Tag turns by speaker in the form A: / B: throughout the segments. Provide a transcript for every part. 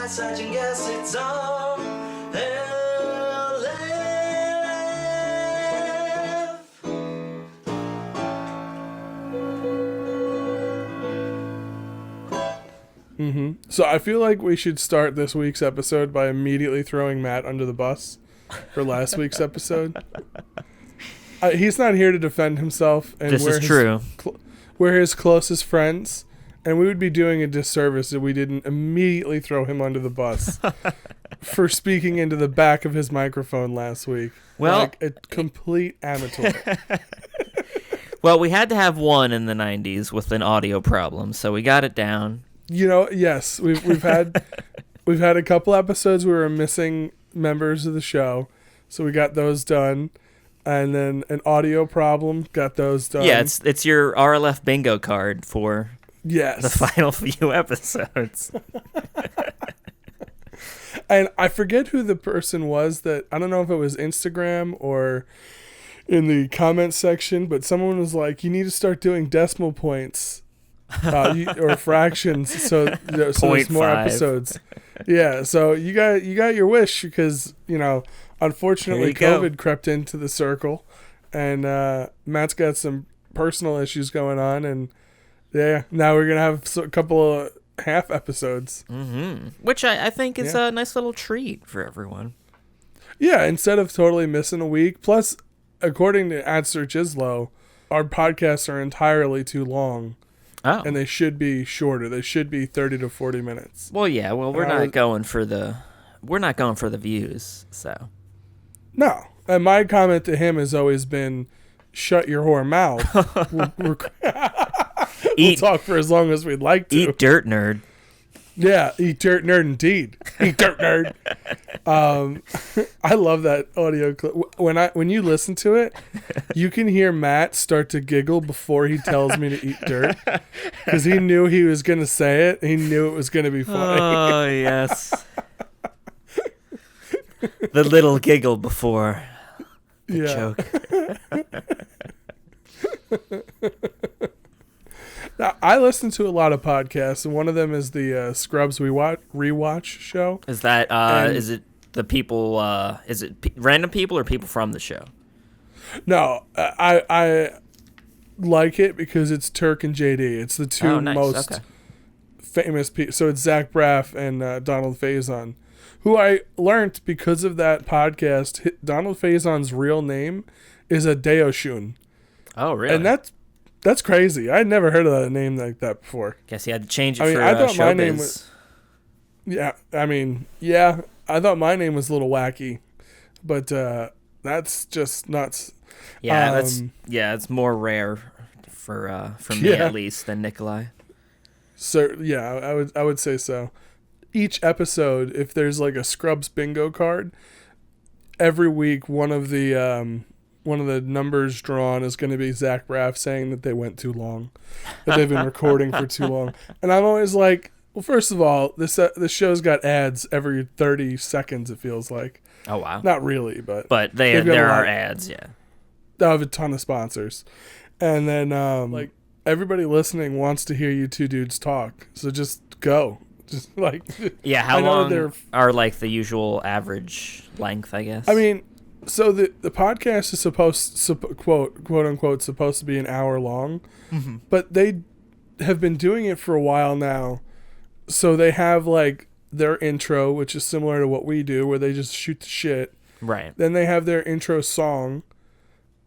A: such and guess it's RLF.
B: So I feel like we should start this week's episode by immediately throwing Matt under the bus for last week's episode. He's not here to defend himself, and
C: This is true.
B: We're his closest friends, and we would be doing a disservice if we didn't immediately throw him under the bus for speaking into the back of his microphone last week.
C: Well,
B: like a complete amateur.
C: Well, we had to have one in the 90s with an audio problem, so we got it down.
B: You know, yes, we've had a couple episodes where we're missing members of the show, so we got those done, and then an audio problem, got those done.
C: Yeah, it's your RLF bingo card for the final few episodes.
B: And I forget who the person was that, I don't know if it was Instagram or in the comments section, but someone was like, you need to start doing decimal points. Or fractions, so there's more episodes. Yeah, so you got your wish, because unfortunately COVID crept into the circle, and Matt's got some personal issues going on, and now we're gonna have a couple of half episodes,
C: which I think is a nice little treat for everyone.
B: Yeah, instead of totally missing a week. Plus, according to @SearchIsLow, our podcasts are entirely too long.
C: Oh.
B: And they should be shorter. They should be 30 to 40 minutes.
C: Well, yeah. Well, we're not going for the views. So.
B: No. And my comment to him has always been, "Shut your whore mouth." We'll talk for as long as we'd like to.
C: Eat dirt, nerd.
B: Yeah, eat dirt, nerd, indeed. Eat dirt, nerd. I love that audio clip. When you listen to it, you can hear Matt start to giggle before he tells me to eat dirt, because he knew he was going to say it. He knew it was going to be funny.
C: Oh, yes. The little giggle before the joke.
B: Now, I listen to a lot of podcasts, and one of them is the Scrubs Rewatch show.
C: Is that is it the people? Is it random people or people from the show?
B: No, I like it because it's Turk and JD. It's the two most famous people. So it's Zach Braff and Donald Faison, who I learned because of that podcast. Donald Faison's real name is Adeoshun.
C: Oh, really?
B: And that's crazy. I'd never heard of a name like that before.
C: Guess he had to change it for
B: I thought
C: showbiz.
B: my name was. Yeah, I thought my name was a little wacky, but that's just nuts.
C: Yeah, it's more rare for me at least than Nikolai.
B: So yeah, I would say so. Each episode, if there's like a Scrubs bingo card, every week one of the numbers drawn is going to be Zach Braff saying that they went too long, that they've been recording for too long. And I'm always like, well, first of all, this show's got ads every 30 seconds, it feels like.
C: Oh, wow.
B: Not really, but
C: there are ads, yeah.
B: They have a ton of sponsors. And then, like, everybody listening wants to hear you two dudes talk. So just go. Just, like...
C: Yeah, how long are, like, the usual average length, I guess?
B: I mean... So the podcast is quote unquote supposed to be an hour long, but they have been doing it for a while now. So they have like their intro, which is similar to what we do, where they just shoot the shit.
C: Right.
B: Then they have their intro song,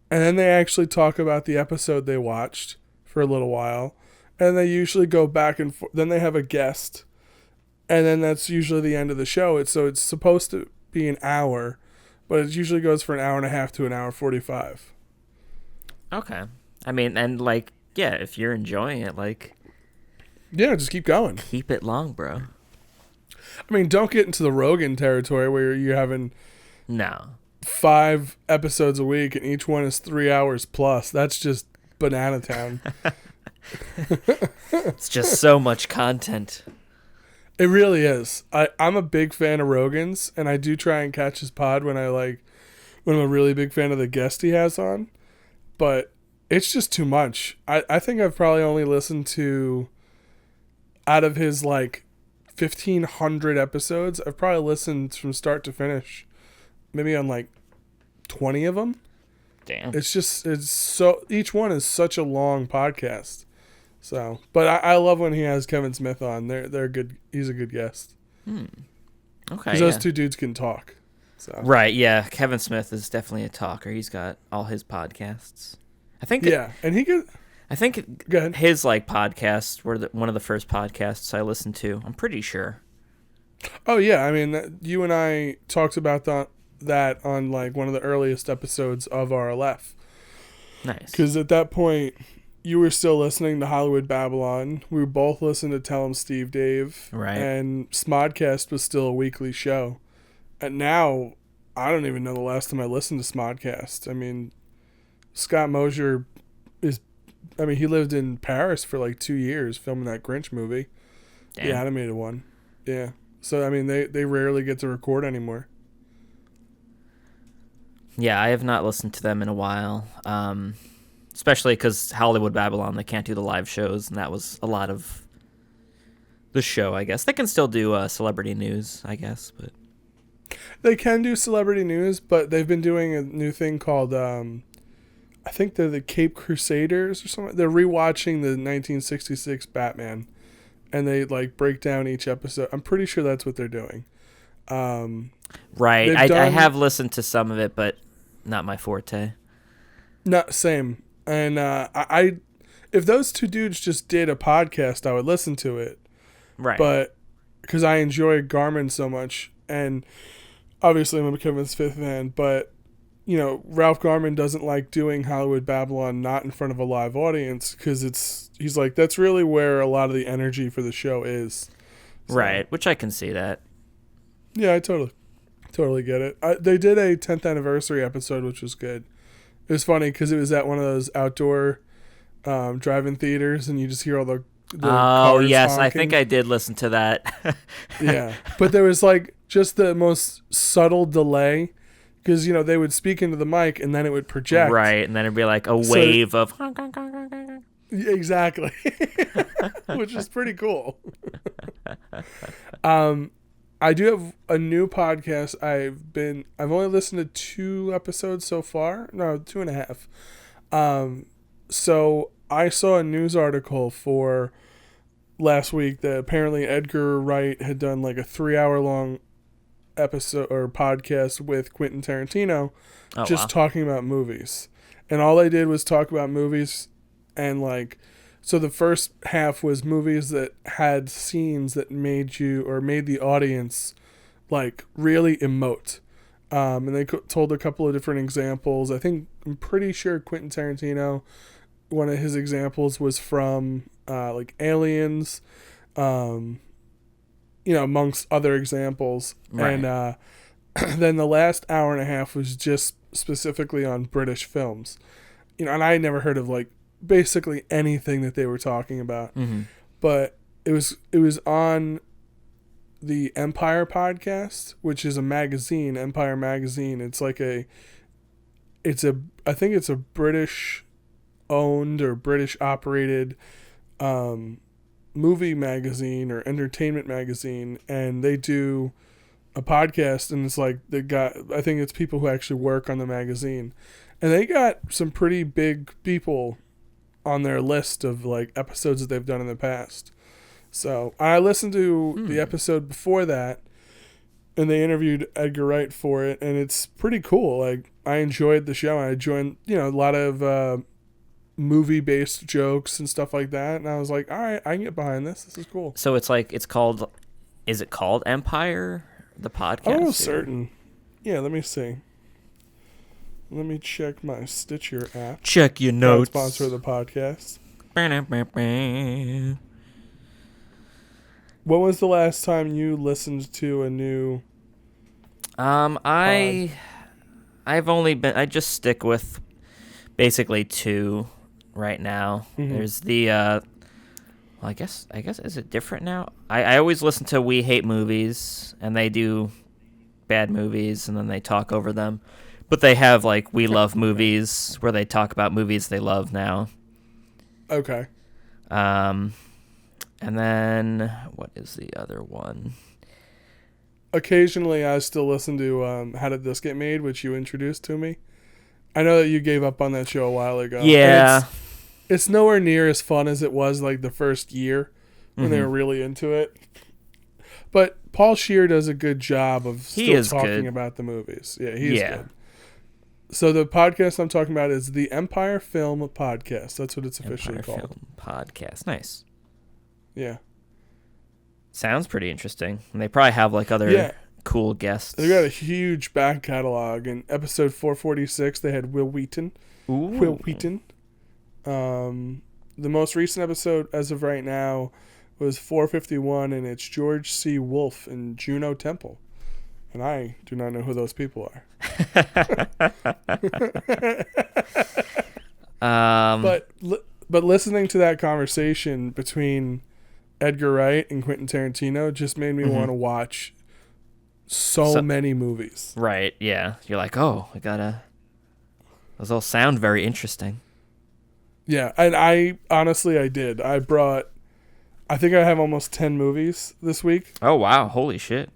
B: and then they actually talk about the episode they watched for a little while, and they usually go back and forth. Then they have a guest, and then that's usually the end of the show. It's supposed to be an hour. But it usually goes for an hour and a half to an hour 45.
C: Okay. I mean, and like, yeah, if you're enjoying it, like...
B: Yeah, just keep going.
C: Keep it long, bro.
B: I mean, don't get into the Rogan territory where you're having...
C: No.
B: 5 episodes a week and each one is 3 hours plus. That's just banana town.
C: It's just so much content.
B: It really is. I'm a big fan of Rogan's, and I do try and catch his pod when I'm a really big fan of the guest he has on. But it's just too much. I think I've probably only listened to, out of his like 1,500 episodes. I've probably listened from start to finish, maybe on like 20 of them.
C: Damn.
B: It's so, each one is such a long podcast. So, but I love when he has Kevin Smith on. They're good. He's a good guest.
C: Okay.
B: Because those two dudes can talk. So.
C: Right. Yeah. Kevin Smith is definitely a talker. He's got all his podcasts. I think.
B: And he could.
C: I think his like podcasts were one of the first podcasts I listened to. I'm pretty sure.
B: Oh yeah, I mean, you and I talked about that on like one of the earliest episodes of RLF.
C: Nice.
B: Because at that point, you were still listening to Hollywood Babylon. We were both listening to Tell 'em Steve Dave.
C: Right.
B: And Smodcast was still a weekly show. And now, I don't even know the last time I listened to Smodcast. I mean, Scott Mosier he lived in Paris for like 2 years filming that Grinch movie.
C: Damn.
B: The animated one. Yeah. So, I mean, they rarely get to record anymore.
C: Yeah, I have not listened to them in a while. Especially because Hollywood Babylon, they can't do the live shows, and that was a lot of the show, I guess. They can still do celebrity news, I guess, but...
B: They can do celebrity news, but they've been doing a new thing called... I think they're the Cape Crusaders or something. They're rewatching the 1966 Batman, and they like break down each episode. I'm pretty sure that's what they're doing.
C: Right. I have listened to some of it, but not my forte.
B: Not same. And I if those two dudes just did a podcast, I would listen to it.
C: Right.
B: But because I enjoy Garmin so much, and obviously I'm a Kevin Smith fan, but you know, Ralph Garman doesn't like doing Hollywood Babylon not in front of a live audience because he's like, that's really where a lot of the energy for the show is. So,
C: right, which I can see that.
B: Yeah, I totally get it. They did a 10th anniversary episode, which was good. It was funny because it was at one of those outdoor drive-in theaters, and you just hear all the cars
C: yes,
B: honking.
C: I think I did listen to that.
B: Yeah, but there was like just the most subtle delay. Because, you know, they would speak into the mic and then it would project.
C: Right, and then it'd be like a wave of...
B: Exactly. Which is pretty cool. I do have a new podcast. I've only listened to 2 episodes so far. No, 2.5. So I saw a news article for last week that apparently Edgar Wright had done like a 3-hour-long episode or podcast with Quentin Tarantino talking about movies, and all they did was talk about movies, and like, so the first half was movies that had scenes that made the audience like really emote, and they told a couple of different examples. I'm pretty sure Quentin Tarantino, one of his examples was from like Aliens, you know, amongst other examples. Right. And then the last hour and a half was just specifically on British films. You know, and I had never heard of like basically anything that they were talking about. Mm-hmm. But it was on the Empire podcast, which is a magazine, Empire magazine. It's like I think it's a British owned or British operated movie magazine or entertainment magazine, and they do a podcast, and it's like I think it's people who actually work on the magazine, and they got some pretty big people on their list of like episodes that they've done in the past. So I listened to the episode before that, and they interviewed Edgar Wright for it, and it's pretty cool. Like, I enjoyed the show. I enjoyed, you know, a lot of movie-based jokes and stuff like that, and I was like, all right, I can get behind this. This is cool.
C: So is it called Empire, the podcast?
B: I'm almost certain. Yeah, let me see. Let me check my Stitcher app.
C: Check your notes.
B: Sponsor of the podcast. When was the last time you listened to a new
C: I just stick with basically 2 right now. Mm-hmm. There's the I guess is it different now? I always listen to We Hate Movies, and they do bad movies and then they talk over them. But they have like We Love Movies, where they talk about movies they love now.
B: Okay.
C: And then what is the other one?
B: Occasionally, I still listen to How Did This Get Made, which you introduced to me. I know that you gave up on that show a while ago.
C: Yeah.
B: It's nowhere near as fun as it was like the first year when they were really into it. But Paul Scheer does a good job of still talking about the movies. Yeah, he's good. So the podcast I'm talking about is the Empire Film Podcast. That's what it's officially called.
C: Film Podcast. Nice.
B: Yeah.
C: Sounds pretty interesting. And they probably have like other cool guests.
B: They got a huge back catalog. In episode 446, they had Will Wheaton.
C: Ooh.
B: Will Wheaton. The most recent episode, as of right now, was 451, and it's George C. Wolfe and Juno Temple. And I do not know who those people are. But listening to that conversation between Edgar Wright and Quentin Tarantino just made me want to watch so many movies.
C: Right, yeah. You're like, oh, those all sound very interesting.
B: Yeah, and I did. I think I have almost 10 movies this week.
C: Oh, wow. Holy shit.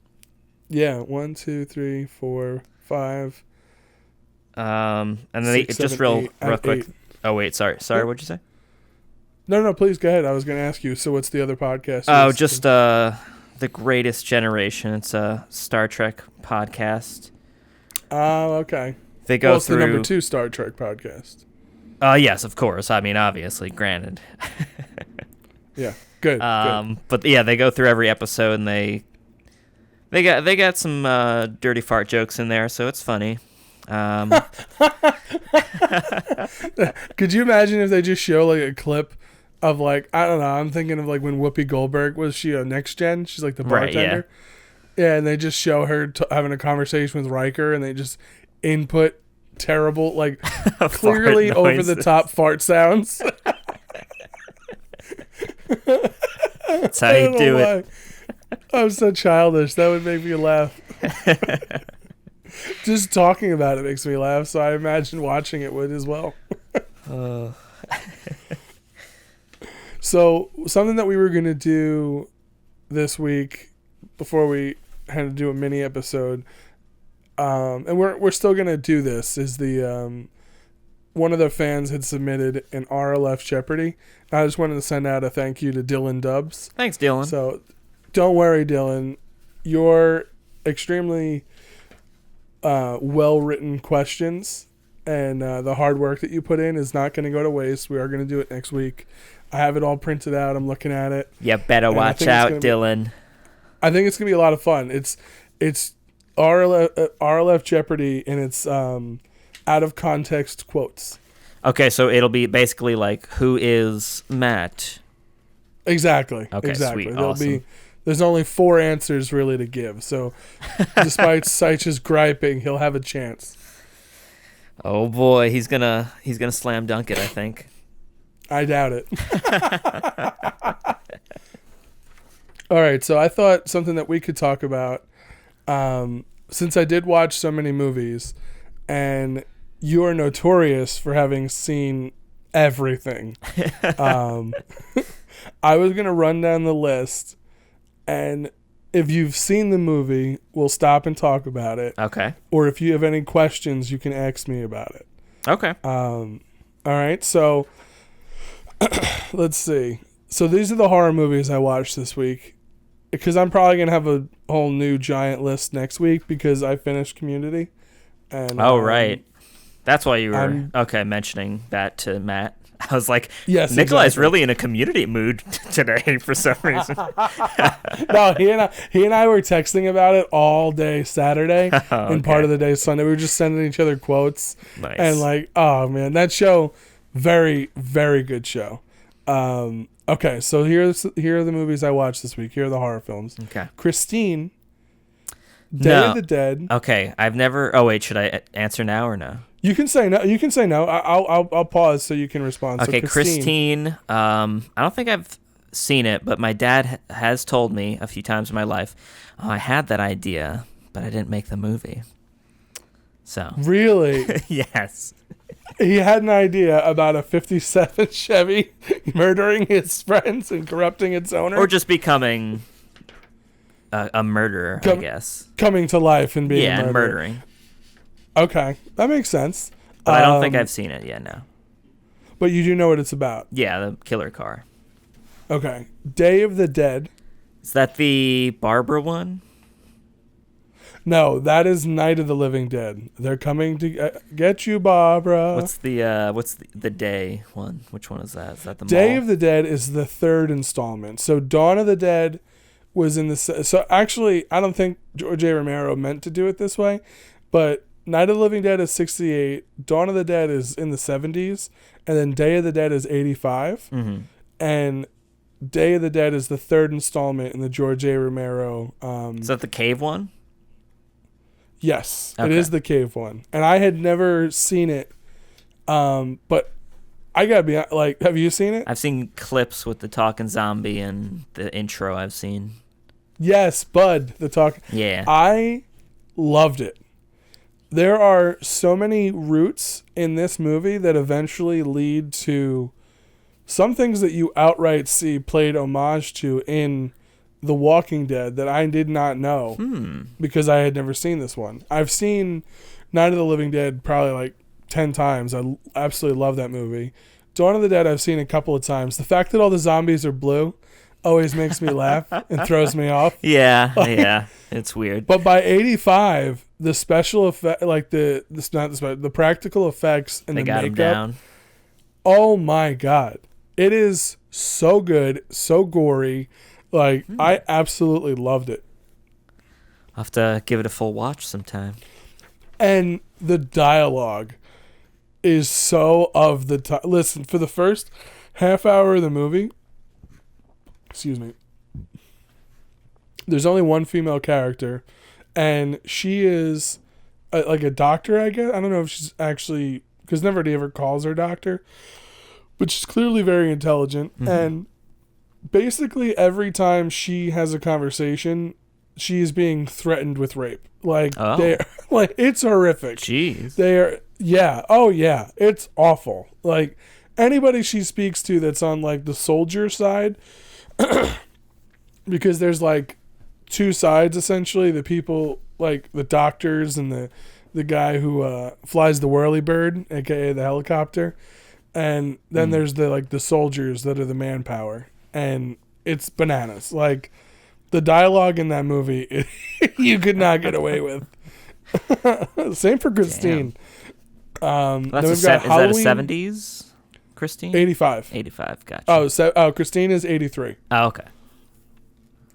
B: Yeah, 1, 2, 3, 4, 5.
C: And then
B: 6,
C: just
B: 7,
C: real quick.
B: 8.
C: Oh, wait, sorry. What'd you say?
B: No, please go ahead. I was going to ask you, so what's the other podcast?
C: Oh, just The Greatest Generation. It's a Star Trek podcast.
B: Oh, okay.
C: They go
B: it's
C: through
B: the number 2 Star Trek podcast.
C: Yes, of course. I mean, obviously, granted.
B: Yeah, good.
C: But yeah, they go through every episode, and they got some dirty fart jokes in there, so it's funny.
B: Could you imagine if they just show like a clip of like, I don't know, I'm thinking of like when Whoopi Goldberg, was she a Next Gen? She's like the bartender. Right, yeah, and they just show her having a conversation with Riker, and they just input terrible, like clearly over the top fart sounds.
C: That's how you do it.
B: I'm so childish. That would make me laugh. Just talking about it makes me laugh, so I imagine watching it would as well. So something that we were going to do this week before we had to do a mini episode, and we're still going to do this, is the one of the fans had submitted an RLF Jeopardy. I just wanted to send out a thank you to Dylan Dubs.
C: Thanks, Dylan.
B: So don't worry, Dylan. Your extremely well-written questions and the hard work that you put in is not going to go to waste. We are going to do it next week. I have it all printed out. I'm looking at it.
C: You better watch out, Dylan.
B: I think it's going to be a lot of fun. It's RLF Jeopardy, and it's out of context quotes.
C: Okay, so it'll be basically like, who is Matt?
B: Exactly.
C: Okay,
B: exactly.
C: sweet. Awesome.
B: There's only 4 answers really to give. So despite Seich's griping, he'll have a chance.
C: Oh boy, he's gonna slam dunk it, I think.
B: I doubt it. All right, so I thought something that we could talk about, since I did watch so many movies, and you are notorious for having seen everything. I was going to run down the list, and if you've seen the movie, we'll stop and talk about it.
C: Okay.
B: Or if you have any questions, you can ask me about it.
C: Okay.
B: All right, so let's see. So these are the horror movies I watched this week, because I'm probably going to have a whole new giant list next week because I finished Community. And
C: right. That's why you were mentioning that to Matt. I was like,
B: yes,
C: Nikolai's really in a Community mood today for some reason.
B: No, he and I were texting about it all day Saturday and part of the day Sunday. We were just sending each other quotes.
C: Nice.
B: And like, oh man, that show, very, very good show. Okay, so here are the movies I watched this week. Here are the horror films.
C: Okay.
B: Christine, Day of the Dead.
C: Okay, I've never. Oh wait, should I answer now or no?
B: You can say no. You can say no. I'll pause so you can respond.
C: Okay,
B: so
C: Christine. I don't think I've seen it, but my dad has told me a few times in my life. Oh, I had that idea, but I didn't make the movie. So
B: really,
C: yes.
B: he had an idea about a 57 Chevy murdering his friends and corrupting its owner.
C: Or just becoming a murderer, I guess.
B: Coming to life and being a murderer.
C: and murdering.
B: Okay, that makes sense.
C: But I don't think I've seen it yet, no.
B: But you do know what it's about.
C: Yeah, the killer car.
B: Okay. Day of the Dead.
C: Is that the Barbara one?
B: No, that is Night of the Living Dead. They're coming to get you, Barbara.
C: What's the Day one? Which one is that? Is that the
B: Day
C: mall?
B: of the Dead is the third installment. So Dawn of the Dead was in the... So actually, I don't think George A. Romero meant to do it this way, but Night of the Living Dead is 68, Dawn of the Dead is in the 70s, and then Day of the Dead is 85.
C: Mm-hmm.
B: And Day of the Dead is the third installment in the George A. Romero...
C: is that the cave one?
B: Yes,
C: Okay.
B: It is the cave one. And I had never seen it, but I gotta be like, have you seen it?
C: I've seen clips with the talking zombie and the intro I've seen.
B: Yes, Bud, the talk.
C: Yeah.
B: I loved it. There are so many roots in this movie that eventually lead to some things that you outright see played homage to in The Walking Dead that I did not know because I had never seen this one. I've seen Night of the Living Dead probably like 10 times. I absolutely love that movie. Dawn of the Dead I've seen a couple of times. The fact that all the zombies are blue always makes me laugh and throws me off.
C: Yeah, yeah. It's weird.
B: But by 85, the special effect, like the practical effects and
C: They
B: the
C: got
B: makeup.
C: him down.
B: Oh my God. It is so good, so gory. Like, I absolutely loved it.
C: I'll have to give it a full watch sometime.
B: And the dialogue is so of the time. Listen, for the first half hour of the movie, excuse me, there's only one female character, and she is like a doctor, I guess. I don't know if she's actually, because nobody ever calls her doctor, but she's clearly very intelligent.
C: Mm-hmm.
B: And basically every time she has a conversation, she is being threatened with rape. Like, like, it's horrific.
C: Jeez.
B: They are, yeah. Oh, yeah. It's awful. Like, anybody she speaks to that's on, like, the soldier side, because there's, like, two sides, essentially. The people, like, the doctors and the guy who flies the whirlybird, a.k.a. the helicopter. And then there's the soldiers that are the manpower. And it's bananas. Like, the dialogue in that movie, you could not get away with. Same for Christine.
C: Is that a 70s Christine?
B: 85.
C: 85, gotcha.
B: Christine is 83.
C: Oh, okay.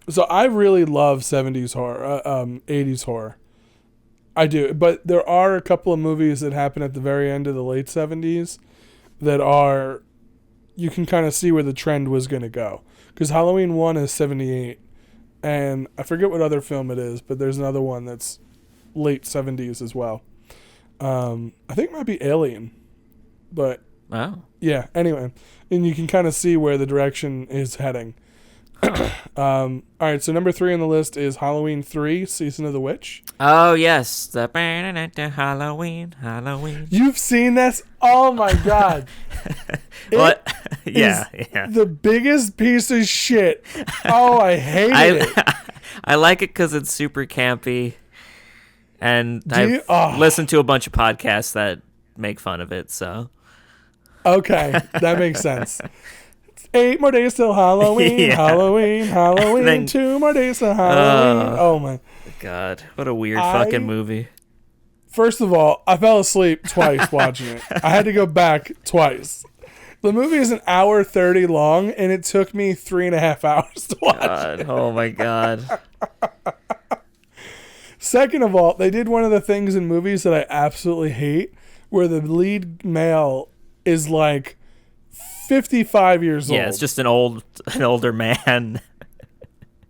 B: So I really love 70s horror, 80s horror. I do. But there are a couple of movies that happen at the very end of the late 70s that are, you can kind of see where the trend was going to go. Because Halloween 1 is 78. And I forget what other film it is, but there's another one that's late 70s as well. I think it might be Alien. But, yeah, anyway. And you can kind of see where the direction is heading. All right, so number 3 on the list is Halloween 3, Season of the Witch.
C: Oh, yes. The Halloween.
B: You've seen this? Oh, my God.
C: What? Yeah.
B: The biggest piece of shit. Oh, I hate it.
C: I like it because it's super campy. And I've listened to a bunch of podcasts that make fun of it, so.
B: Okay, that makes sense. 8 more days till Halloween,
C: Yeah.
B: Halloween.
C: Then-
B: 2 more days till Halloween. Oh my
C: God, what a weird fucking movie.
B: First of all, I fell asleep twice watching it. I had to go back twice. The movie is an hour 30 long, and it took me 3.5 hours to watch it.
C: Oh my God.
B: Second of all, they did one of the things in movies that I absolutely hate, where the lead male is like 55 years old.
C: Yeah, it's just an older man.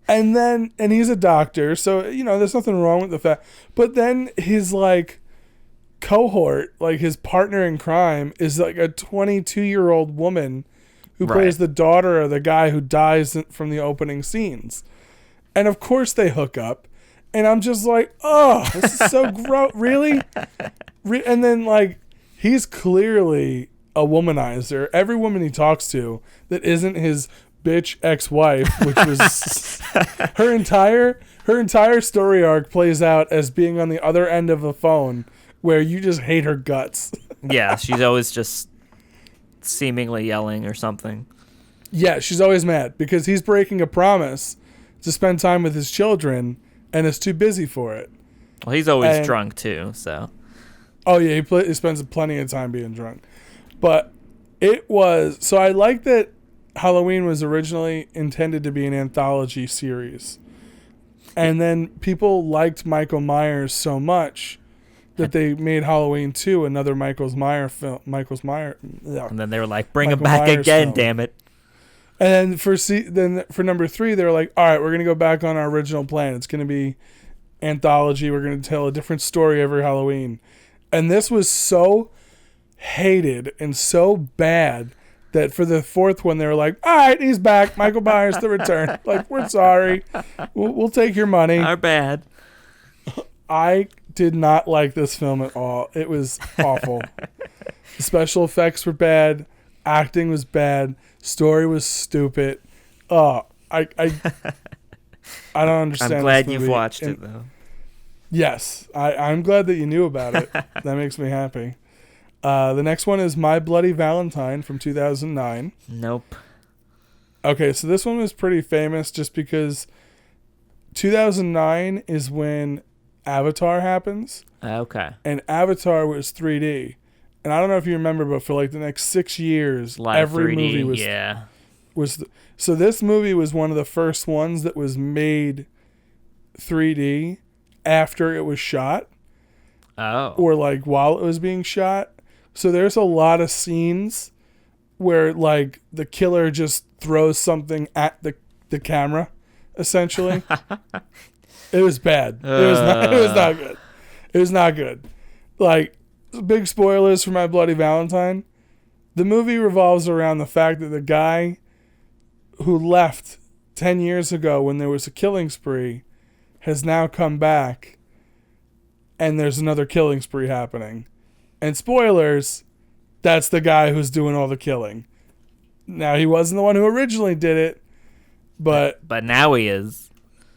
B: And he's a doctor, so, there's nothing wrong with the fact. But then his, like, cohort, like, his partner in crime is, like, a 22-year-old woman who plays the daughter of the guy who dies from the opening scenes. And, of course, they hook up. And I'm just like, oh, this is so gross. Really? And then, like, he's clearly a womanizer. Every woman he talks to that isn't his bitch ex-wife, which was her entire story arc, plays out as being on the other end of a phone where you just hate her guts.
C: Yeah, she's always just seemingly yelling or something.
B: Yeah, she's always mad because he's breaking a promise to spend time with his children and is too busy for it.
C: Well, he's always drunk too, so.
B: Oh yeah, he spends plenty of time being drunk. But it was, so I like that Halloween was originally intended to be an anthology series. And then people liked Michael Myers so much that they made Halloween 2 another Michael Myers film.
C: And then they were like, bring
B: Michael
C: him back
B: Myers
C: again,
B: film.
C: damn it.
B: And then for number 3, they were like, all right, we're going to go back on our original plan. It's going to be anthology. We're going to tell a different story every Halloween. And this was so hated and so bad that for the 4th one, they were like, all right, he's back. Michael Myers, the return. Like, we're sorry. We'll take your money.
C: Our bad.
B: I did not like this film at all. It was awful. The special effects were bad. Acting was bad. Story was stupid. Oh, I don't understand.
C: I'm glad
B: this
C: you've
B: movie.
C: watched it, though.
B: Yes, I'm glad that you knew about it. That makes me happy. The next one is My Bloody Valentine from 2009.
C: Nope.
B: Okay, so this one was pretty famous just because 2009 is when Avatar happens.
C: Okay.
B: And Avatar was 3D. And I don't know if you remember, but for like the next 6 years,
C: Live
B: every
C: 3D,
B: movie was so this movie was one of the first ones that was made 3D after it was shot.
C: Oh.
B: Or like while it was being shot. So there's a lot of scenes where like the killer just throws something at the camera, essentially. It was bad. It was not good. It was not good. Like, big spoilers for My Bloody Valentine. The movie revolves around the fact that the guy who left 10 years ago when there was a killing spree has now come back and there's another killing spree happening. And spoilers, that's the guy who's doing all the killing. Now, he wasn't the one who originally did it, but
C: now he is.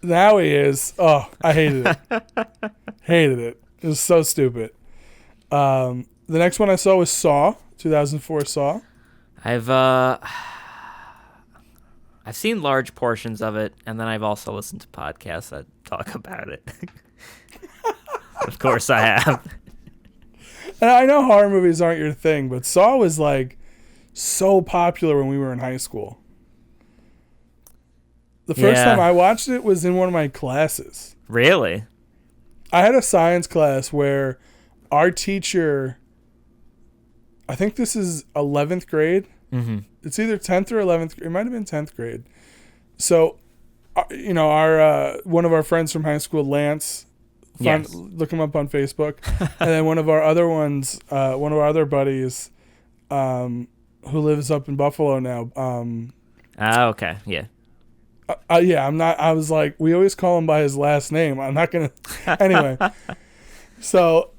B: Now he is. Oh, I hated it. Hated it. It was so stupid. The next one I saw was Saw, 2004 Saw.
C: I've seen large portions of it, and then I've also listened to podcasts that talk about it. Of course I have.
B: And I know horror movies aren't your thing, but Saw was like so popular when we were in high school. The first time I watched it was in one of my classes.
C: Really?
B: I had a science class where our teacher, I think this is 11th grade.
C: Mm-hmm.
B: It's either 10th or 11th. It might have been 10th grade. So, our one of our friends from high school, Lance, look him up on Facebook. And then one of our other buddies, who lives up in Buffalo now.
C: Okay. Yeah.
B: I was like, we always call him by his last name. I'm not going to. Anyway. So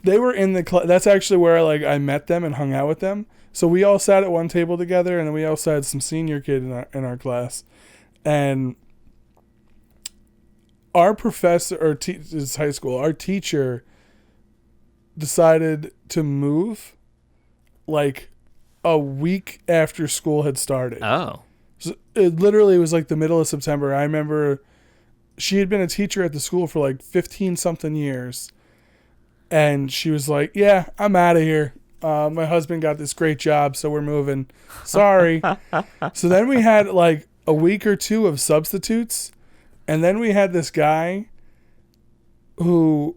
B: they were in the class. That's actually where I met them and hung out with them. So we all sat at one table together, and then we also had some senior kid in our class. And our professor, it's high school, our teacher decided to move like a week after school had started.
C: Oh.
B: So it literally was like the middle of September. I remember she had been a teacher at the school for like 15-something years. And she was like, yeah, I'm out of here. My husband got this great job, so we're moving. Sorry. So then we had like a week or two of substitutes. And then we had this guy who,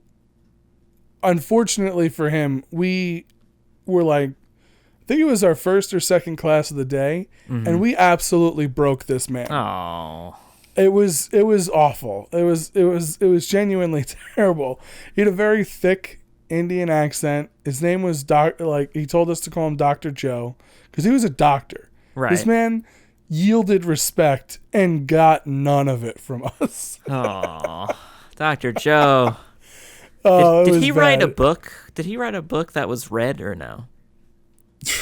B: unfortunately for him, we were like, I think it was our first or second class of the day, and we absolutely broke this man.
C: Oh.
B: It was awful. It was genuinely terrible. He had a very thick Indian accent. His name was he told us to call him Dr. Joe because he was a doctor.
C: Right.
B: This man yielded respect and got none of it from us.
C: Oh, Dr. Joe.
B: Oh,
C: Did
B: it was
C: he write a
B: bad.
C: book? Did he write a book that was read or no?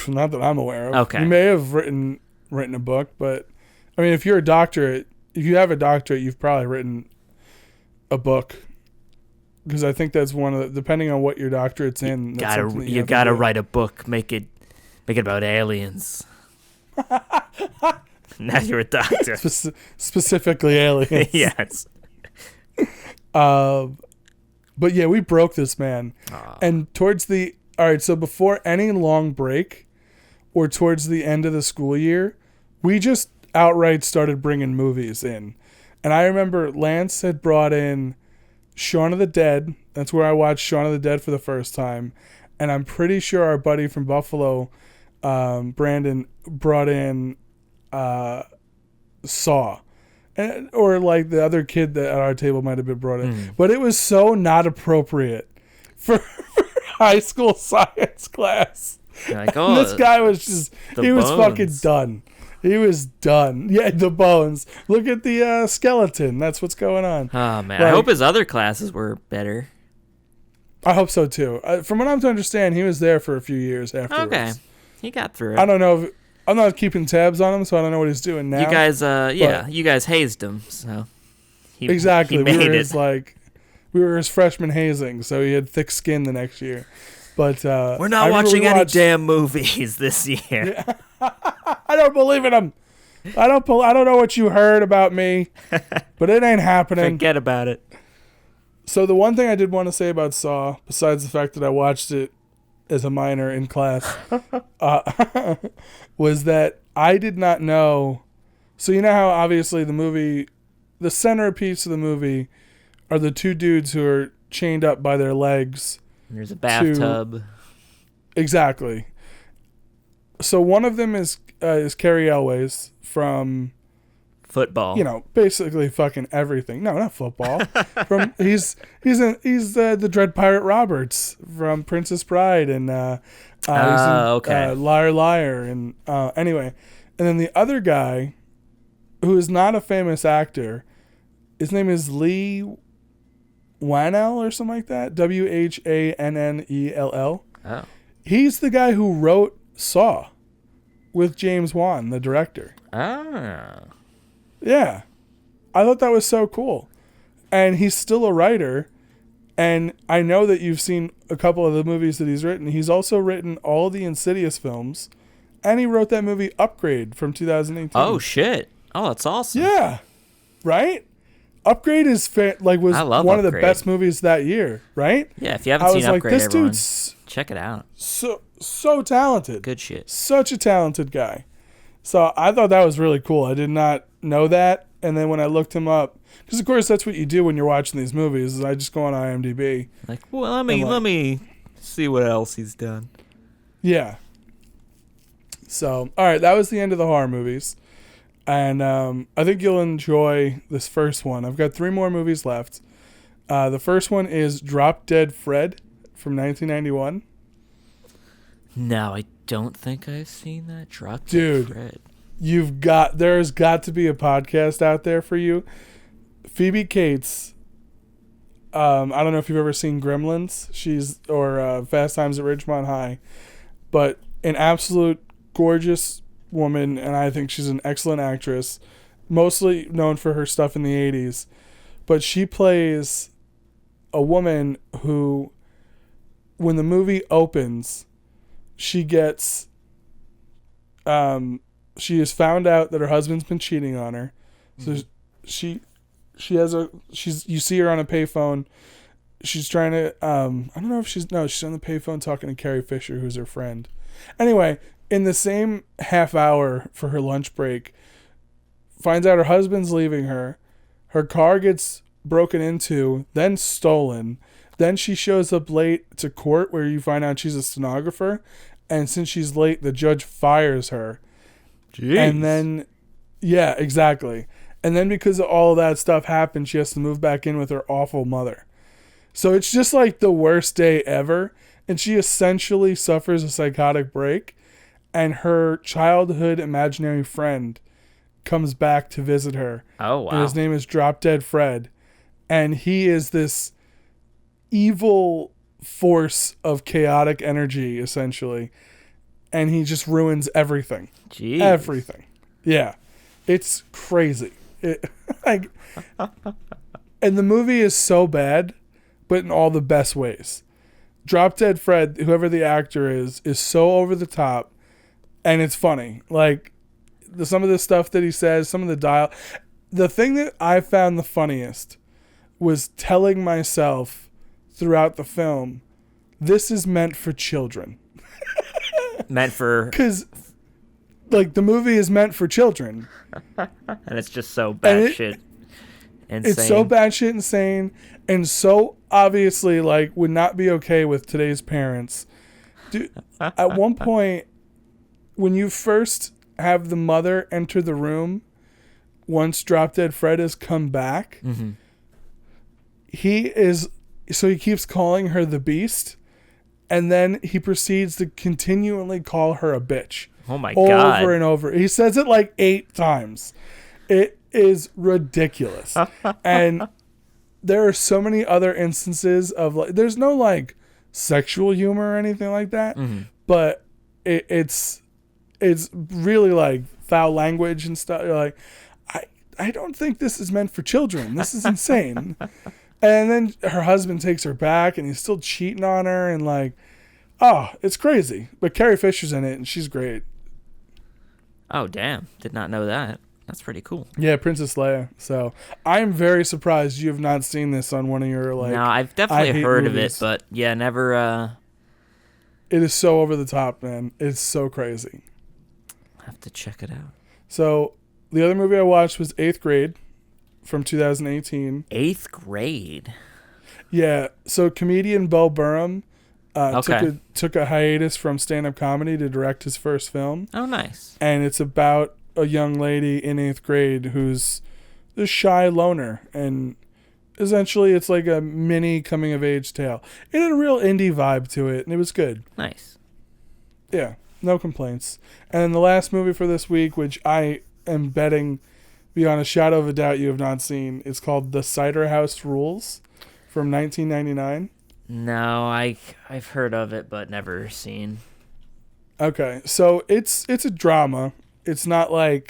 B: Not that I'm aware of.
C: Okay.
B: He may have written a book, but I mean, if you're a doctorate, if you have a doctorate, you've probably written a book. Because I think that's one of the, depending on what your doctorate's in. That's something that
C: You
B: have to
C: gotta
B: do.
C: write a book. Make it about aliens. Now you're a doctor.
B: Specifically aliens.
C: Yes.
B: But yeah, we broke this man. And towards the, all right, so before any long break or towards the end of the school year, we just outright started bringing movies in. And I remember Lance had brought in Shaun of the Dead. That's where I watched Shaun of the Dead for the first time. And I'm pretty sure our buddy from Buffalo, Brandon, brought in Saw. Or like the other kid that at our table might have been brought in. But it was so not appropriate for high school science class.
C: You're like,
B: And this guy was just, he was fucking
C: bones.
B: done. He was done. Yeah, the bones. Look at the skeleton. That's what's going on.
C: Oh man,
B: Like,
C: I hope his other classes were better.
B: I hope so too. From what I'm to understand, he was there for a few years afterwards.
C: Okay, he got through it.
B: I don't know if, I'm not keeping tabs on him, so I don't know what he's doing now.
C: You guys, you guys hazed him, so he,
B: Exactly.
C: He
B: We
C: made
B: were
C: it.
B: his we were his freshman hazing, so he had thick skin the next year. But
C: We're not watching any damn movies this year.
B: I don't believe in him. I don't know what you heard about me, but it ain't happening.
C: Forget about it.
B: So the one thing I did want to say about Saw, besides the fact that I watched it as a minor in class, was that I did not know. So you know how obviously the movie, the centerpiece of the movie, are the two dudes who are chained up by their legs.
C: There's a bathtub.
B: Exactly. So one of them is Carrie Elways from
C: Football.
B: you know, basically fucking everything. No, not football. From he's the Dread Pirate Roberts from Princess Bride, and he's in,
C: okay.
B: Liar Liar, and anyway, and then the other guy, who is not a famous actor, his name is Lee Whannell or something like that. Whannell.
C: Oh.
B: He's the guy who wrote Saw with James Wan, the director.
C: Ah.
B: Yeah. I thought that was so cool. And he's still a writer. And I know that you've seen a couple of the movies that he's written. He's also written all the Insidious films. And he wrote that movie Upgrade from 2018.
C: Oh shit. Oh, that's awesome.
B: Yeah. Right? Upgrade is was
C: I love
B: one of the
C: Upgrade.
B: best movies that year, right?
C: Yeah, if you haven't
B: I
C: seen
B: was like,
C: Upgrade,
B: this
C: everyone,
B: dude's
C: check it out.
B: so talented.
C: Good shit.
B: Such a talented guy. So I thought that was really cool. I did not know that. And then when I looked him up, because of course that's what you do when you're watching these movies, is I just go on IMDb.
C: Like, well, let me see what else he's done.
B: Yeah. So, all right, that was the end of the horror movies. And I think you'll enjoy this first one. I've got 3 more movies left. The first one is Drop Dead Fred from 1991.
C: No, I don't think I've seen that. Drop
B: Dude.
C: Fred.
B: There's got to be a podcast out there for you. Phoebe Cates, I don't know if you've ever seen Gremlins, or Fast Times at Ridgemont High, but an absolute gorgeous woman, and I think she's an excellent actress, mostly known for her stuff in the 80s, but she plays a woman who, when the movie opens, she gets, she has found out that her husband's been cheating on her, so you see her on a payphone. She's trying to, I don't know if she's on the payphone talking to Carrie Fisher, who's her friend. Anyway, in the same half hour for her lunch break, finds out her husband's leaving her. Her car gets broken into, then stolen. Then she shows up late to court where you find out she's a stenographer. And since she's late, the judge fires her.
C: Jeez.
B: And then, yeah, exactly. And then because of all of that stuff happened, she has to move back in with her awful mother. So it's just like the worst day ever. And she essentially suffers a psychotic break. And her childhood imaginary friend comes back to visit her.
C: Oh, wow.
B: And his name is Drop Dead Fred. And he is this evil force of chaotic energy, essentially. And he just ruins everything.
C: Jeez.
B: Everything. Yeah. It's crazy. And the movie is so bad, but in all the best ways. Drop Dead Fred, whoever the actor is so over the top, and it's funny. Like, some of the stuff that he says, some of the dialogue. The thing that I found the funniest was telling myself throughout the film, this is meant for children.
C: Meant for...
B: Because, like, the movie is meant for children.
C: And it's just so batshit insane.
B: It's so batshit insane and so obviously, like, would not be okay with today's parents. Dude, at one point, when you first have the mother enter the room, once Drop Dead Fred has come back, he keeps calling her the Beast, and then he proceeds to continually call her a bitch.
C: Oh my God.
B: Over and over. He says it like 8 times. It is ridiculous. And there are so many other instances of, like, there's no, like, sexual humor or anything like that, but it's really, like, foul language and stuff. You're like, I don't think this is meant for children. This is insane. And then her husband takes her back, and he's still cheating on her, and, like, oh, it's crazy. But Carrie Fisher's in it, and she's great.
C: Oh, damn. Did not know that. That's pretty cool.
B: Yeah, Princess Leia. So I'm very surprised you have not seen this on one of your, like...
C: No, I've definitely heard
B: movies.
C: of it, but yeah, never...
B: It is so over the top, man. It's so crazy.
C: have to check it out.
B: So the other movie I watched was 8th Grade from 2018.
C: 8th Grade?
B: Yeah. So comedian Bo Burnham
C: Okay.
B: took a hiatus from stand-up comedy to direct his first film.
C: Oh, nice.
B: And it's about a young lady in 8th grade who's the shy loner. And essentially it's like a mini coming-of-age tale. It had a real indie vibe to it, and it was good.
C: Nice.
B: Yeah, no complaints. And then the last movie for this week, which I am betting beyond a shadow of a doubt you have not seen, is called The Cider House Rules from 1999.
C: No, I've heard of it, but never seen.
B: Okay, so it's a drama. It's not a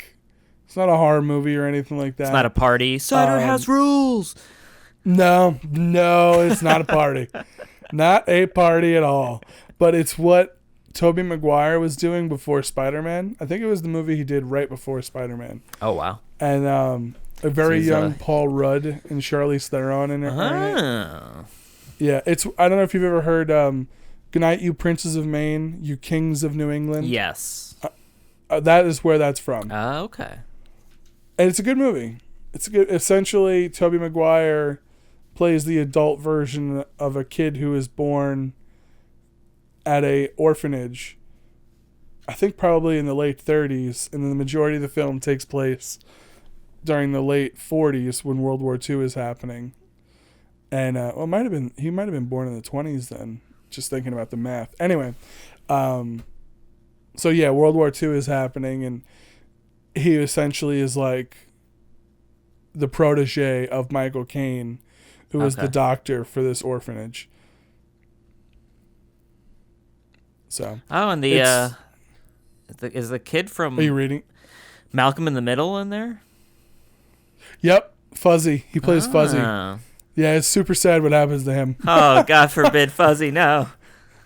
B: horror movie or anything like that.
C: It's not a party. Cider House Rules.
B: No, it's not a party. Not a party at all. But it's what Tobey Maguire was doing before Spider-Man. I think it was the movie he did right before Spider-Man.
C: Oh, wow.
B: And a very young Paul Rudd and Charlize Theron in it.
C: Oh.
B: Yeah, I don't know if you've ever heard Goodnight You Princes of Maine, You Kings of New England.
C: Yes.
B: That is where that's from.
C: Okay.
B: And it's a good movie. It's good. Essentially, Tobey Maguire plays the adult version of a kid who is born at a orphanage, I think probably in the late 30s, and then the majority of the film takes place during the late 40s when World War II is happening. And he might have been born in the 20s then, just thinking about the math. Anyway, so yeah, World War II is happening, and he essentially is like the protege of Michael Caine, who was the doctor for this orphanage. So.
C: Oh, and is the kid from...
B: Are you reading?
C: Malcolm in the Middle in there?
B: Yep, Fuzzy. He plays Fuzzy. Yeah, it's super sad what happens to him.
C: Oh, God forbid, Fuzzy, no.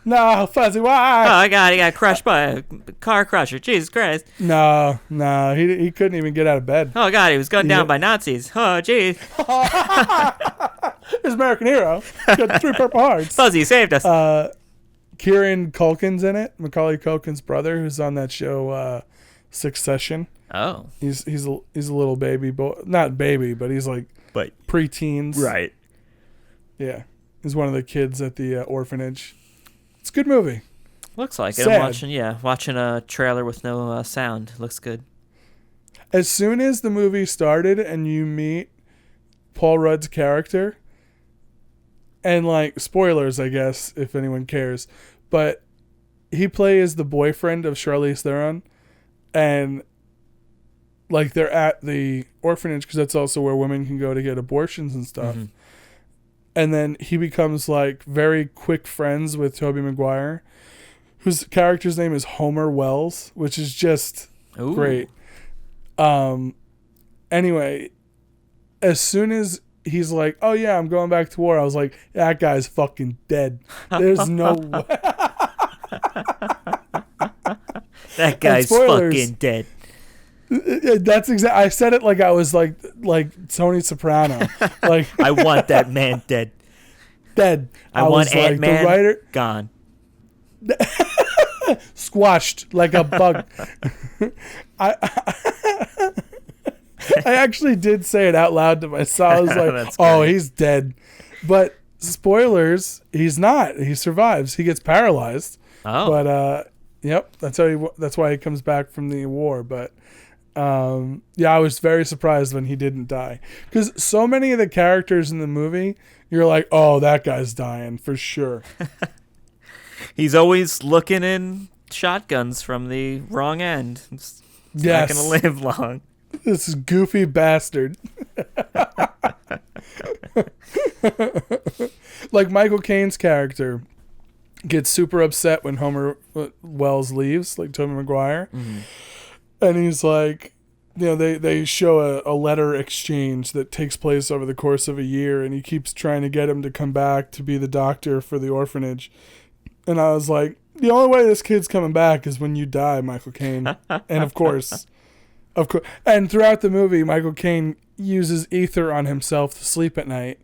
B: No, Fuzzy, why?
C: Oh, God, he got crushed by a car crusher. Jesus Christ.
B: No, he couldn't even get out of bed.
C: Oh, God, he was gunned down by Nazis. Oh, jeez.
B: His American hero. Got 3 Purple Hearts.
C: Fuzzy saved us.
B: Kieran Culkin's in it. Macaulay Culkin's brother, who's on that show Succession.
C: Oh.
B: He's a little baby boy. Not baby, but he's like preteens.
C: Right.
B: Yeah. He's one of the kids at the orphanage. It's a good movie.
C: Looks like it.
B: Sad.
C: I'm watching a trailer with no sound. Looks good.
B: As soon as the movie started and you meet Paul Rudd's character, and like spoilers, I guess, if anyone cares, but he plays the boyfriend of Charlize Theron, and like they're at the orphanage because that's also where women can go to get abortions and stuff. Mm-hmm. and then he becomes like very quick friends with Tobey Maguire, whose character's name is Homer Wells, which is just
C: Ooh.
B: great. Anyway, as soon as he's like, "Oh yeah, I'm going back to war," I was like, "That guy's fucking dead. There's no way."
C: That guy's fucking dead.
B: That's exactly. I said it like I was like Tony Soprano. Like
C: I want that man dead.
B: Dead.
C: I want
B: was like,
C: Ant-Man
B: the writer
C: gone.
B: squashed like a bug. I actually did say it out loud to myself. I was like,
C: That's
B: "Oh,
C: great.
B: he's dead," but spoilers, he's not. He survives. He gets paralyzed.
C: Oh.
B: But yep, that's why he comes back from the war. But yeah, I was very surprised when he didn't die, because so many of the characters in the movie, you're like, "Oh, that guy's dying for sure."
C: He's always looking in shotguns from the wrong end. It's
B: Yes.
C: not going to live long.
B: This goofy bastard. Like Michael Caine's character gets super upset when Homer Wells leaves, like Tobey Maguire.
C: Mm-hmm.
B: And he's like, they show a letter exchange that takes place over the course of a year, and he keeps trying to get him to come back to be the doctor for the orphanage. And I was like, the only way this kid's coming back is when you die, Michael Caine. And of course, and throughout the movie, Michael Caine uses ether on himself to sleep at night.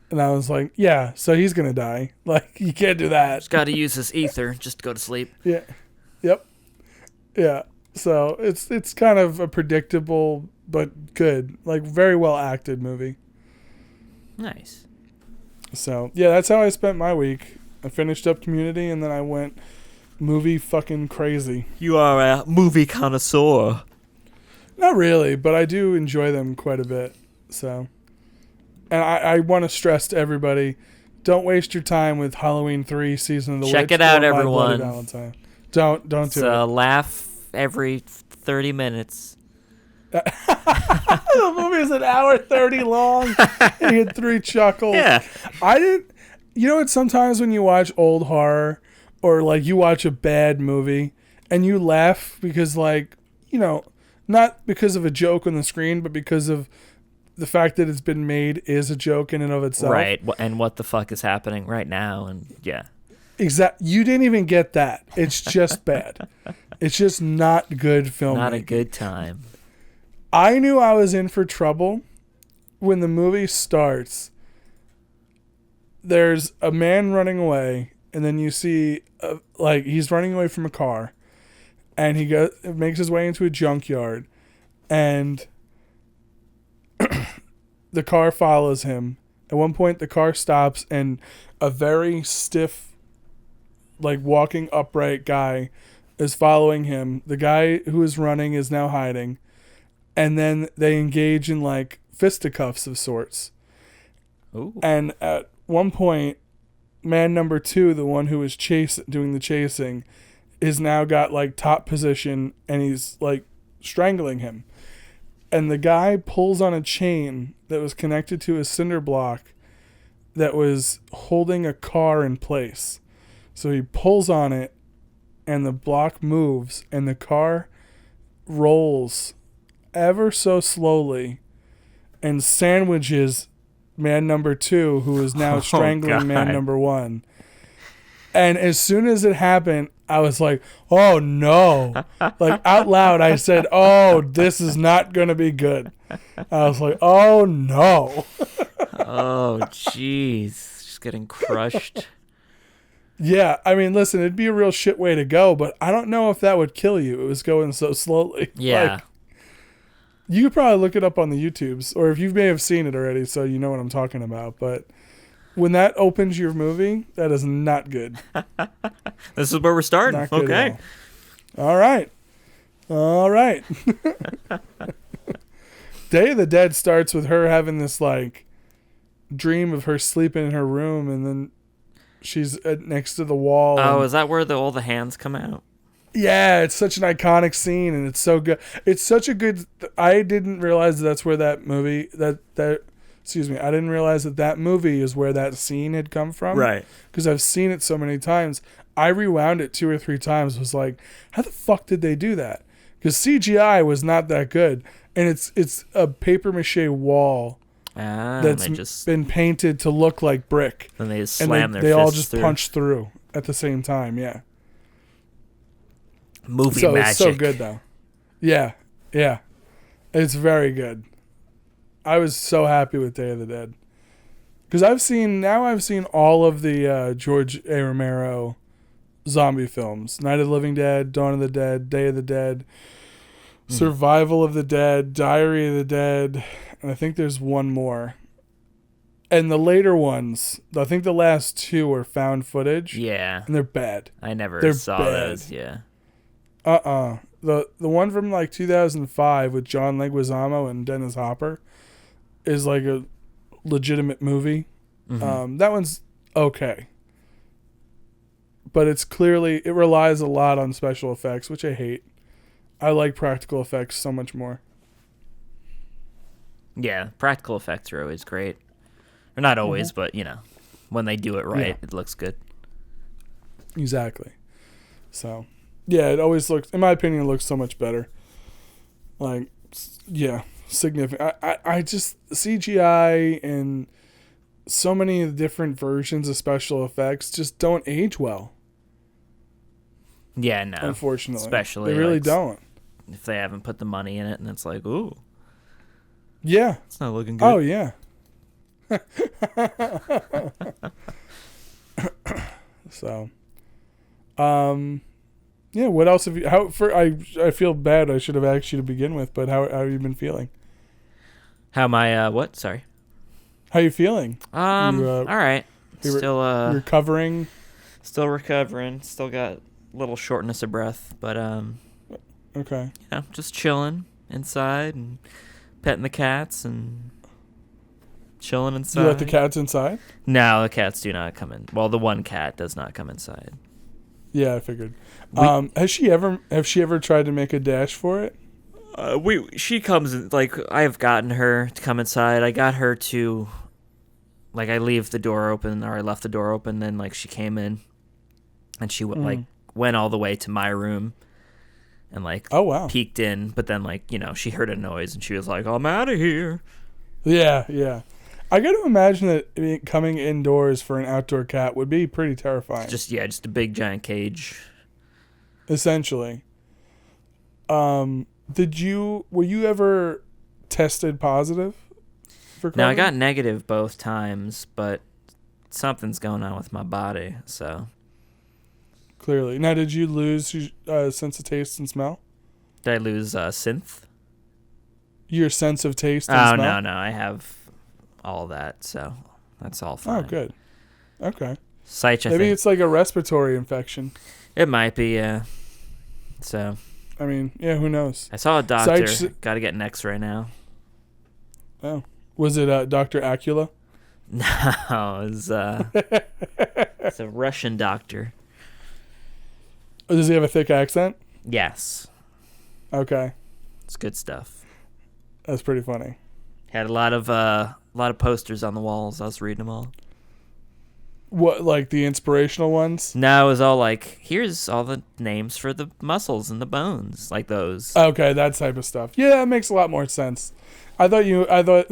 B: And I was like, yeah, so he's going to die. Like, you can't do that.
C: Just got to use his ether just to go to sleep.
B: Yeah. Yep. Yeah. So it's kind of a predictable but good, like very well acted movie.
C: Nice.
B: So, yeah, that's how I spent my week. I finished up Community, and then I went movie fucking crazy.
C: You are a movie connoisseur.
B: Not really, but I do enjoy them quite a bit. So, and I want to stress to everybody, don't waste your time with Halloween 3 Season of the Witch.
C: Check it out,
B: or My
C: everyone.
B: Bloody Valentine. Don't do
C: It's
B: it.
C: a laugh every 30 minutes.
B: The movie is an hour 30 long. You get 3 chuckles.
C: Yeah.
B: I didn't. You know what? Sometimes when you watch old horror, or like you watch a bad movie and you laugh because, like, not because of a joke on the screen, but because of the fact that it's been made is a joke in and of itself.
C: Right. And what the fuck is happening right now? And yeah.
B: You didn't even get that. It's just bad. It's just not good filmmaking.
C: Not a good time.
B: I knew I was in for trouble when the movie starts. There's a man running away, and then you see, he's running away from a car, and he makes his way into a junkyard, and the car follows him. At one point, the car stops, and a very stiff, like walking upright guy is following him. The guy who is running is now hiding, and then they engage in like fisticuffs of sorts.
C: Ooh.
B: And at one point, man number 2, the one who was doing the chasing, is now got like top position, and he's like strangling him. And the guy pulls on a chain that was connected to a cinder block that was holding a car in place. So he pulls on it, and the block moves, and the car rolls ever so slowly and sandwiches man number 2, who is now strangling man number 1. And as soon as it happened, I was like, oh no. Like out loud, I said, oh, this is not going to be good. I was like, oh no.
C: Oh, jeez. Just getting crushed.
B: Yeah, I mean, listen, it'd be a real shit way to go, but I don't know if that would kill you. It was going so slowly.
C: Yeah.
B: Like, you could probably look it up on the YouTubes, or if you may have seen it already, so you know what I'm talking about. But when that opens your movie, that is not good.
C: This is where we're starting.
B: Not good
C: Okay.
B: at all right. Day of the Dead starts with her having this like dream of her sleeping in her room, and then she's next to the wall.
C: Oh, is that where all the hands come out?
B: Yeah, it's such an iconic scene, and it's so good. It's such a good. I didn't realize that's where that movie that excuse me, I didn't realize that movie is where that scene had come from.
C: Right.
B: Because I've seen it so many times. I rewound it 2 or 3 times. Was like, how the fuck did they do that? Because CGI was not that good, and it's a paper mache wall that's been painted to look like brick.
C: And they just slam their
B: they
C: fists
B: all just
C: through.
B: punch through at the same time. Yeah.
C: Movie
B: so
C: magic.
B: It's so good though. Yeah, yeah, it's very good. I was so happy with Day of the Dead because I've seen all of the George A. Romero zombie films: Night of the Living Dead, Dawn of the Dead, Day of the Dead, Survival of the Dead, Diary of the Dead, and I think there's one more. And the later ones, I think the last 2 are found footage.
C: Yeah.
B: And they're bad.
C: I never saw those, yeah.
B: The one from like 2005 with John Leguizamo and Dennis Hopper is like a legitimate movie.
C: Mm-hmm.
B: That one's okay. But it relies a lot on special effects, which I hate. I like practical effects so much more.
C: Yeah, practical effects are always great. Or not always, but, when they do it right, it looks good.
B: Exactly. So, yeah, it always looks, in my opinion, it looks so much better. Like, yeah, significant. I just, CGI and so many of the different versions of special effects just don't age well.
C: Yeah, no.
B: Unfortunately.
C: Especially.
B: They really don't.
C: If they haven't put the money in it, and it's like, ooh.
B: Yeah.
C: It's not looking good.
B: Oh, yeah. So, yeah. What else have you? I feel bad. I should have asked you to begin with, but how have you been feeling?
C: How am I? What? Sorry.
B: How you feeling?
C: All right. Still
B: recovering.
C: Still recovering. Still got a little shortness of breath, but
B: Okay.
C: Just chilling inside and petting the cats and chilling inside.
B: You let the cats inside?
C: No, the cats do not come in. Well, the one cat does not come inside.
B: Yeah, I figured. Have she ever tried to make a dash for it?
C: She comes in, like, I've gotten her to come inside. I got her to, like, I leave the door open, or I left the door open, then, like, she came in and she went all the way to my room and, like,
B: oh wow,
C: peeked in, but then, like, she heard a noise and she was like, I'm out of here.
B: Yeah. I got to imagine that coming indoors for an outdoor cat would be pretty terrifying.
C: Just a big giant cage.
B: Essentially. Were you ever tested positive for COVID?
C: No, I got negative both times, but something's going on with my body, so.
B: Clearly. Now, did you lose sense of taste and smell?
C: Did I lose synth?
B: Your sense of taste and smell?
C: Oh, no, I have all that, so that's all fine.
B: Oh, good. Okay.
C: Maybe
B: it's like a respiratory infection.
C: It might be, yeah. So.
B: I mean, yeah, who knows?
C: I saw a doctor. Got to get an X-ray now.
B: Oh. Was it Dr. Acula?
C: No, it's a Russian doctor.
B: Does he have a thick accent?
C: Yes.
B: Okay.
C: It's good stuff.
B: That's pretty funny.
C: Had a lot of posters on the walls. I was reading them all.
B: What, like the inspirational ones?
C: No, it was all like, here's all the names for the muscles and the bones, like those.
B: Okay, that type of stuff. Yeah, it makes a lot more sense. I thought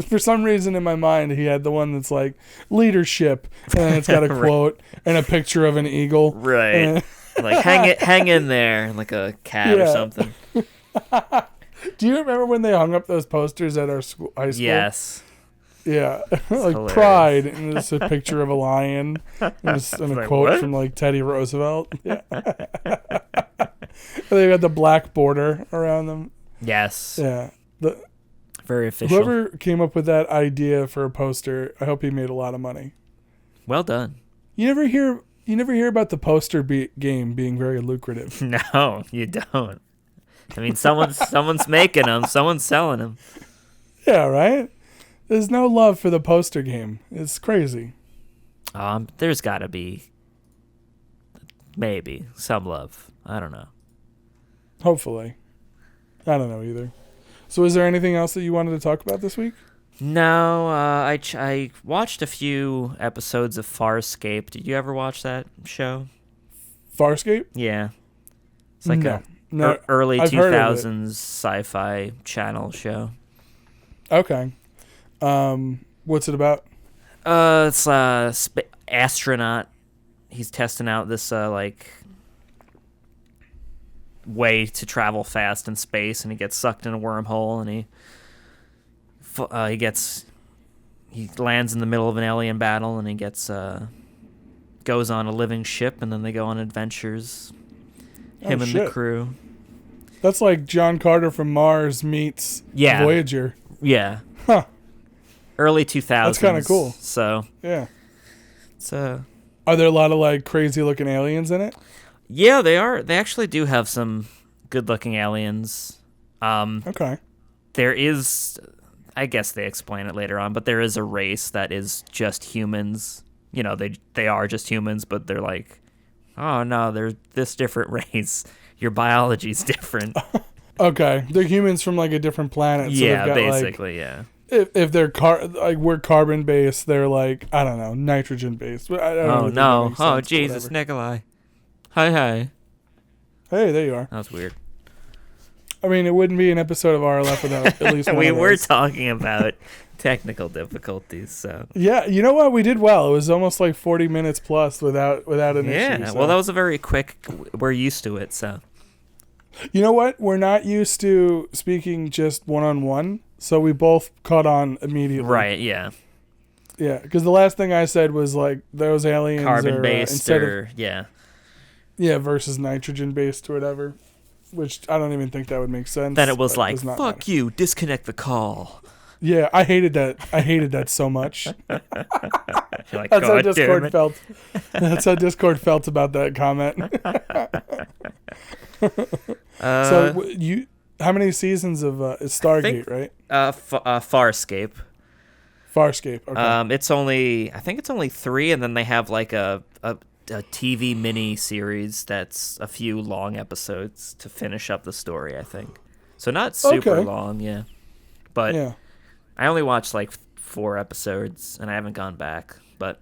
B: for some reason in my mind he had the one that's like leadership, and then it's got a quote and a picture of an eagle.
C: Right. Like hang in there, like a cat or something.
B: Do you remember when they hung up those posters at our high school?
C: Yes.
B: Yeah, like
C: hilarious.
B: Pride, and it's a picture of a lion, and a quote
C: what?
B: from like Teddy Roosevelt. Yeah, they got the black border around them.
C: Yes.
B: Yeah,
C: very official.
B: Whoever came up with that idea for a poster, I hope he made a lot of money.
C: Well done.
B: You never hear about the poster game being very lucrative.
C: No, you don't. I mean, someone's making them, someone's selling them.
B: Yeah, right. There's no love for the poster game. It's crazy.
C: There's got to be maybe some love. I don't know.
B: Hopefully. I don't know either. So is there anything else that you wanted to talk about this week?
C: No, I watched a few episodes of Farscape. Did you ever watch that show?
B: Farscape?
C: Yeah. It's like
B: No. No,
C: early
B: I've heard of it.
C: 2000s sci-fi channel show.
B: Okay. What's it about?
C: It's astronaut. He's testing out this like way to travel fast in space, and he gets sucked in a wormhole, and he lands in the middle of an alien battle, and he goes on a living ship, and then they go on adventures. Him and the crew.
B: That's like John Carter from Mars meets Voyager.
C: Yeah.
B: Huh.
C: Early 2000s.
B: That's kind of cool.
C: So.
B: Yeah.
C: It's
B: Are there a lot of like crazy looking aliens in it?
C: Yeah, they are. They actually do have some good looking aliens.
B: Okay.
C: There is, I guess they explain it later on, but there is a race that is just humans. You know, they are just humans, but they're like, oh no, they're this different race. Your biology's different.
B: Okay, they're humans from like a different planet. So
C: yeah,
B: they've got,
C: basically,
B: like,
C: yeah.
B: If they're we're carbon based, they're like, I don't know, nitrogen based. I don't
C: Oh
B: really
C: no!
B: think that makes sense,
C: Jesus,
B: whatever.
C: Nikolai. Hi.
B: Hey, there you are.
C: That was weird.
B: I mean, it wouldn't be an episode of RLF without at least one
C: We
B: of
C: were
B: those.
C: talking about technical difficulties, so.
B: Yeah, you know what? We did well. It was almost like 40 minutes plus without an
C: Yeah,
B: issue. So.
C: well, that was a very quick. We're used to it, so.
B: You know what? We're not used to speaking just one-on-one, so we both caught on immediately.
C: Right, yeah.
B: Yeah, because the last thing I said was like those aliens
C: Carbon-based
B: yeah, versus nitrogen-based or whatever, which I don't even think that would make sense.
C: Then it was like,
B: does not
C: fuck
B: matter.
C: you, disconnect the call.
B: Yeah, I hated that. I hated that so much.
C: You're like,
B: That's how
C: God damn
B: Discord
C: it.
B: felt. That's how Discord felt about that comment. How many seasons of it's Stargate, right?
C: Farscape.
B: Farscape. Okay.
C: I think it's only 3, and then they have like a TV mini series that's a few long episodes to finish up the story, I think. So not super long, yeah. But
B: yeah.
C: I only watched like 4 episodes, and I haven't gone back, but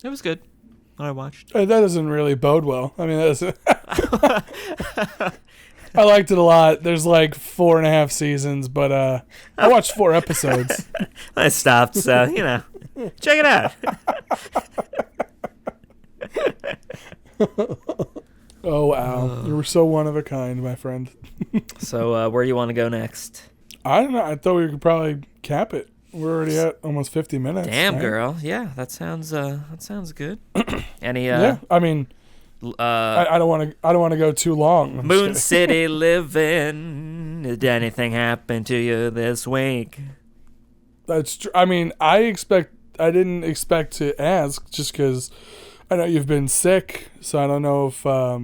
C: it was good. What I watched.
B: That doesn't really bode well. I mean, I liked it a lot. There's like 4.5 seasons, but I watched 4 episodes.
C: I stopped, so check it out.
B: Oh wow, you were so one of a kind, my friend.
C: So where do you want to go next?
B: I don't know. I thought we could probably cap it. We're already at almost 50 minutes.
C: Damn,
B: right?
C: girl. Yeah, that sounds good. Any
B: yeah, I mean, I don't want to go too long. I'm
C: Moon
B: just kidding.
C: City living. Did anything happen to you this week?
B: That's true. I mean, I didn't expect to ask just because I know you've been sick, so I don't know if
C: Oh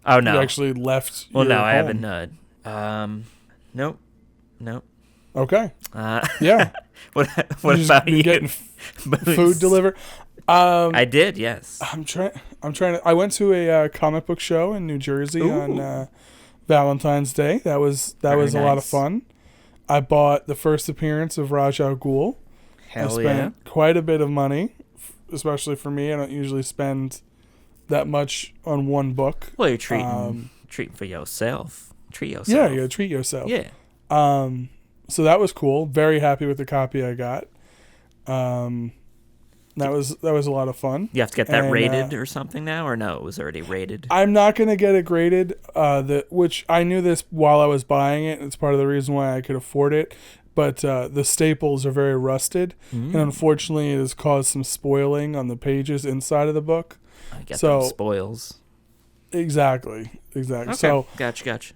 C: no,
B: you actually left.
C: Well,
B: your
C: no, I
B: home.
C: haven't. Nope.
B: Okay. Yeah.
C: What
B: You
C: about
B: been
C: you?
B: getting food delivered?
C: I did, yes.
B: I'm trying to. I went to a comic book show in New Jersey on Valentine's Day. That was a lot of
C: nice.
B: fun. I bought the first appearance of Ra's al Ghul.
C: Hell
B: I spent
C: yeah.
B: quite a bit of money, especially for me. I don't usually spend that much on one book.
C: Well, you're treating for yourself. Treat yourself.
B: Yeah, you gotta treat yourself.
C: Yeah.
B: So that was cool. Very happy with the copy I got. That was a lot of fun.
C: You have to get that
B: And,
C: rated or something now, or no? It was already rated.
B: I'm not gonna get it graded. Which I knew this while I was buying it. It's part of the reason why I could afford it. But the staples are very rusted, and unfortunately, it has caused some spoiling on the pages inside of the book.
C: I get
B: so-
C: them spoils.
B: Exactly.
C: Okay.
B: So
C: Gotcha.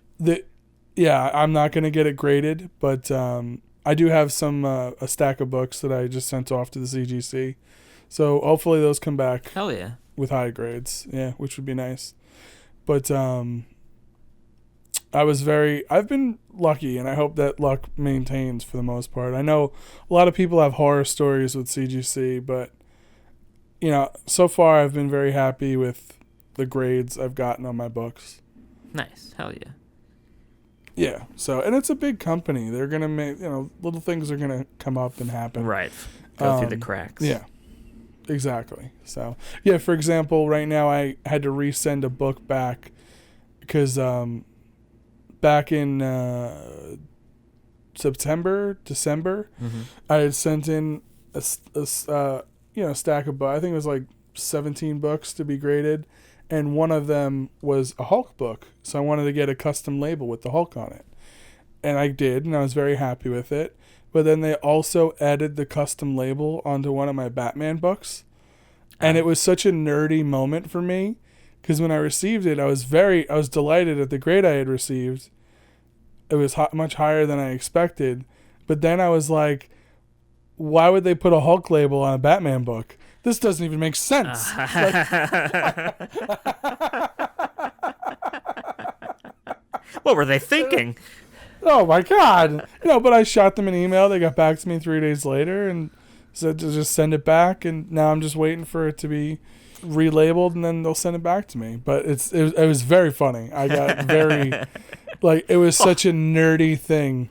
B: I'm not gonna get it graded, but I do have some a stack of books that I just sent off to the CGC. So hopefully those come back
C: Hell yeah.
B: with high grades. Yeah, which would be nice. But I've been lucky, and I hope that luck maintains for the most part. I know a lot of people have horror stories with CGC, but so far I've been very happy with the grades I've gotten on my books.
C: Nice. Hell yeah.
B: Yeah. So, and it's a big company. They're gonna make, little things are gonna come up and happen.
C: Right. Go through the cracks.
B: Yeah. Exactly. So, yeah. For example, right now I had to resend a book back because back in December, I had sent in a stack of books. I think it was like 17 books to be graded, and one of them was a Hulk book. So I wanted to get a custom label with the Hulk on it, and I did, and I was very happy with it. But then they also added the custom label onto one of my Batman books, and it was such a nerdy moment for me because when I received it, I was delighted at the grade I had received. It was much higher than I expected. But then I was like, why would they put a Hulk label on a Batman book? This doesn't even make sense.
C: What were they thinking?
B: Oh, my God. But I shot them an email. They got back to me 3 days later and said to just send it back. And now I'm just waiting for it to be relabeled, and then they'll send it back to me. But it was very funny. I got very... it was such a nerdy thing.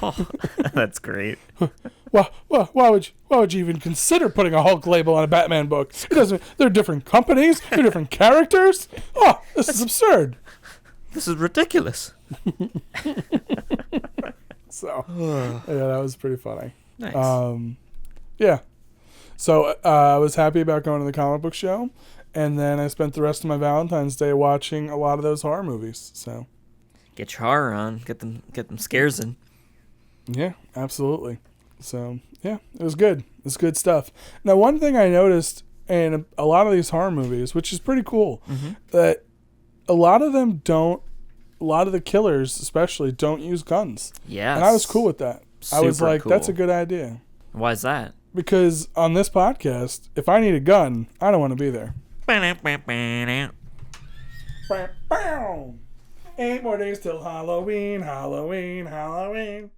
C: Oh, that's great.
B: Why would you even consider putting a Hulk label on a Batman book? It doesn't. They're different companies. They're different characters. Oh, this is absurd.
C: This is ridiculous.
B: So, yeah, that was pretty funny.
C: Nice.
B: Yeah. So I was happy about going to the comic book show, and then I spent the rest of my Valentine's Day watching a lot of those horror movies. So.
C: Get your horror on. Get them scares in.
B: Yeah, absolutely. So, yeah, it was good. It was good stuff. Now, one thing I noticed in a lot of these horror movies, which is pretty cool, that a lot of the killers especially don't use guns.
C: Yeah.
B: And I was cool with that. I was like,
C: cool.
B: That's a good idea.
C: Why is that?
B: Because on this podcast, if I need a gun, I don't want to be there. 8 more days till Halloween, Halloween, Halloween.